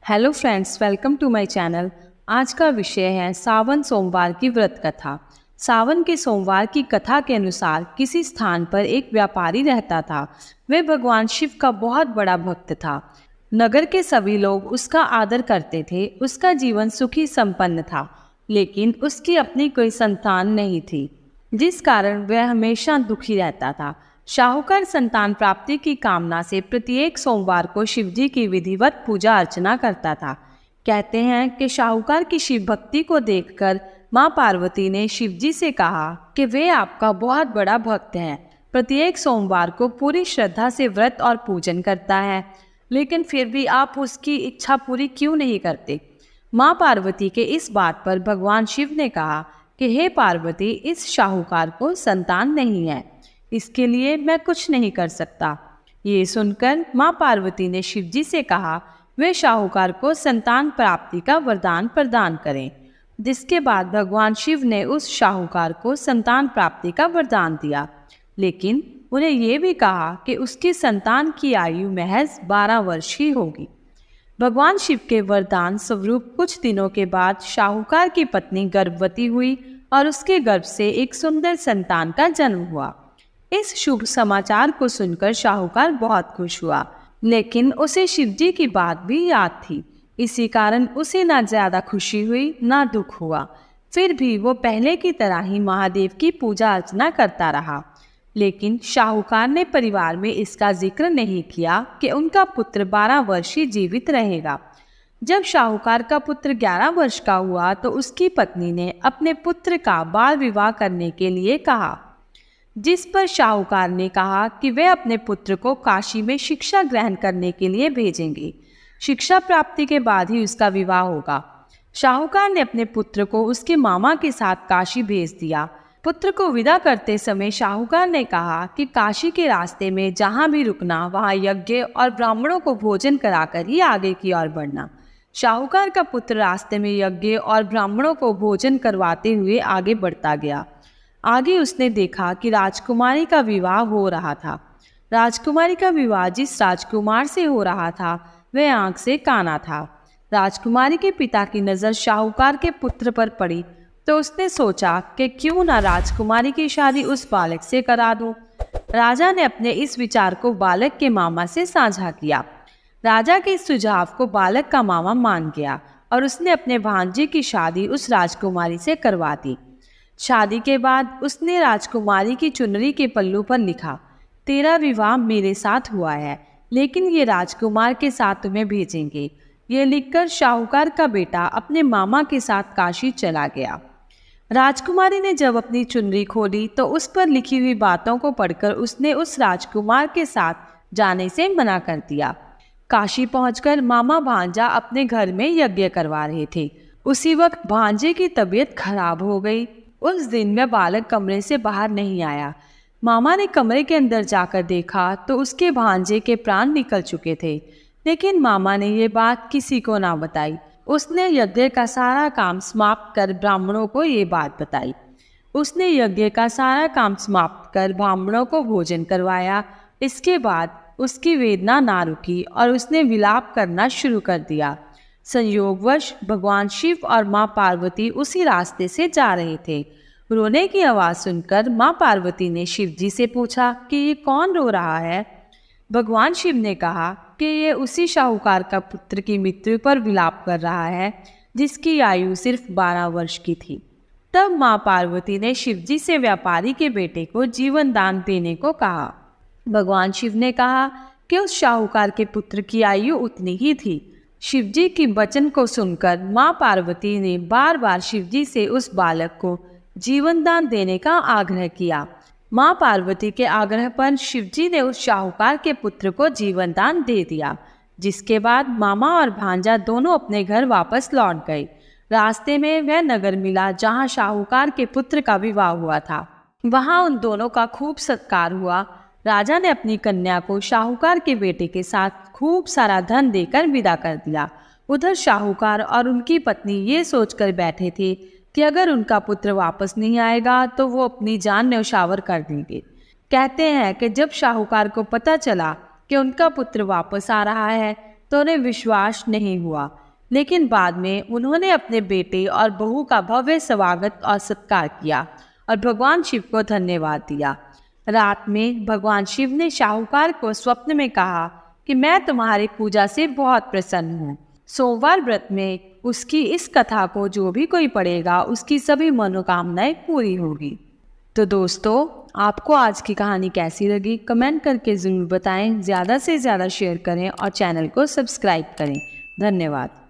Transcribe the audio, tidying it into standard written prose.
Hello friends, welcome to my channel. आज का विषय है सावन सोमवार की व्रत कथा। सावन के सोमवार की कथा के अनुसार किसी स्थान पर एक व्यापारी रहता था। वह भगवान शिव का बहुत बड़ा भक्त था। नगर के सभी लोग उसका आदर करते थे। उसका जीवन सुखी संपन्न था, लेकिन उसकी अपनी कोई संतान नहीं थी, जिस कारण वह हमेशा दुखी रहता था। शाहूकार संतान प्राप्ति की कामना से प्रत्येक सोमवार को शिवजी की विधिवत पूजा अर्चना करता था। कहते हैं कि शाहूकार की शिव भक्ति को देखकर मां पार्वती ने शिवजी से कहा कि वे आपका बहुत बड़ा भक्त है, प्रत्येक सोमवार को पूरी श्रद्धा से व्रत और पूजन करता है, लेकिन फिर भी आप उसकी इच्छा पूरी क्यों नहीं करते। मां पार्वती के इस बात पर भगवान शिव ने कहा कि हे पार्वती, इस शाहूकार को संतान नहीं है, इसके लिए मैं कुछ नहीं कर सकता। ये सुनकर मां पार्वती ने शिवजी से कहा वे शाहूकार को संतान प्राप्ति का वरदान प्रदान करें। जिसके बाद भगवान शिव ने उस शाहूकार को संतान प्राप्ति का वरदान दिया, लेकिन उन्हें यह भी कहा कि उसकी संतान की आयु महज 12 वर्ष ही होगी। भगवान शिव के वरदान स्वरूप कुछ दिनों के बाद शाहूकार की पत्नी गर्भवती हुई और उसके गर्भ से एक सुंदर संतान का जन्म हुआ। इस शुभ समाचार को सुनकर शाहूकार बहुत खुश हुआ, लेकिन उसे शिवजी की बात भी याद थी। इसी कारण उसे ना ज्यादा खुशी हुई ना दुख हुआ। फिर भी वो पहले की तरह ही महादेव की पूजा अर्चना करता रहा। लेकिन शाहूकार ने परिवार में इसका जिक्र नहीं किया कि उनका पुत्र 12 वर्ष ही जीवित रहेगा। जब शाहूकार का पुत्र 11 वर्ष का हुआ तो उसकी पत्नी ने अपने पुत्र का बाल विवाह करने के लिए कहा, जिस पर शाहूकार ने कहा कि वे अपने पुत्र को काशी में शिक्षा ग्रहण करने के लिए भेजेंगे। शिक्षा प्राप्ति के बाद ही उसका विवाह होगा। शाहूकार ने अपने पुत्र को उसके मामा के साथ काशी भेज दिया। पुत्र को विदा करते समय शाहूकार ने कहा कि काशी के रास्ते में जहाँ भी रुकना वहाँ यज्ञ और ब्राह्मणों को भोजन कराकर ही आगे की ओर बढ़ना। शाहूकार का पुत्र रास्ते में यज्ञ और ब्राह्मणों को भोजन करवाते हुए आगे बढ़ता गया। आगे उसने देखा कि राजकुमारी का विवाह हो रहा था। राजकुमारी का विवाह जिस राजकुमार से हो रहा था वह आंख से काना था। राजकुमारी के पिता की नज़र शाहूकार के पुत्र पर पड़ी तो उसने सोचा कि क्यों ना राजकुमारी की शादी उस बालक से करा दूं। राजा ने अपने इस विचार को बालक के मामा से साझा किया। राजा के इस सुझाव को बालक का मामा मान गया और उसने अपने भांजे की शादी उस राजकुमारी से करवा दी। शादी के बाद उसने राजकुमारी की चुनरी के पल्लू पर लिखा, तेरा विवाह मेरे साथ हुआ है, लेकिन ये राजकुमार के साथ तुम्हें भेजेंगे। ये लिखकर शाहूकार का बेटा अपने मामा के साथ काशी चला गया। राजकुमारी ने जब अपनी चुनरी खोली तो उस पर लिखी हुई बातों को पढ़कर उसने उस राजकुमार के साथ जाने से मना कर दिया। काशी पहुंचकर मामा भांजा अपने घर में यज्ञ करवा रहे थे। उसी वक्त भांजे की तबीयत खराब हो गई। उस दिन वह बालक कमरे से बाहर नहीं आया। मामा ने कमरे के अंदर जाकर देखा तो उसके भांजे के प्राण निकल चुके थे, लेकिन मामा ने ये बात किसी को ना बताई। उसने यज्ञ का सारा काम समाप्त कर ब्राह्मणों को ये बात बताई। उसने यज्ञ का सारा काम समाप्त कर ब्राह्मणों को भोजन करवाया। इसके बाद उसकी वेदना ना रुकी और उसने विलाप करना शुरू कर दिया। संयोगवश भगवान शिव और मां पार्वती उसी रास्ते से जा रहे थे। रोने की आवाज़ सुनकर मां पार्वती ने शिवजी से पूछा कि ये कौन रो रहा है। भगवान शिव ने कहा कि ये उसी शाहूकार का पुत्र की मृत्यु पर विलाप कर रहा है, जिसकी आयु सिर्फ 12 वर्ष की थी। तब मां पार्वती ने शिवजी से व्यापारी के बेटे को जीवन दान देने को कहा। भगवान शिव ने कहा कि उस शाहूकार के पुत्र की आयु उतनी ही थी। शिवजी की वचन को सुनकर मां पार्वती ने बार बार शिवजी से उस बालक को जीवन दान देने का आग्रह किया। मां पार्वती के आग्रह पर शिवजी ने उस शाहूकार के पुत्र को जीवन दान दे दिया। जिसके बाद मामा और भांजा दोनों अपने घर वापस लौट गए। रास्ते में वह नगर मिला जहां शाहूकार के पुत्र का विवाह हुआ था। वहां उन दोनों का खूब सत्कार हुआ। राजा ने अपनी कन्या को शाहूकार के बेटे के साथ खूब सारा धन देकर विदा कर दिया। उधर शाहूकार और उनकी पत्नी ये सोचकर बैठे थे कि अगर उनका पुत्र वापस नहीं आएगा तो वो अपनी जान न्यौछावर कर देंगे। कहते हैं कि जब शाहूकार को पता चला कि उनका पुत्र वापस आ रहा है तो उन्हें विश्वास नहीं हुआ, लेकिन बाद में उन्होंने अपने बेटे और बहू का भव्य स्वागत और सत्कार किया और भगवान शिव को धन्यवाद दिया। रात में भगवान शिव ने शाहूकार को स्वप्न में कहा कि मैं तुम्हारी पूजा से बहुत प्रसन्न हूँ। सोमवार व्रत में उसकी इस कथा को जो भी कोई पढ़ेगा उसकी सभी मनोकामनाएं पूरी होगी। तो दोस्तों, आपको आज की कहानी कैसी लगी कमेंट करके ज़रूर बताएं। ज़्यादा से ज़्यादा शेयर करें और चैनल को सब्सक्राइब करें। धन्यवाद।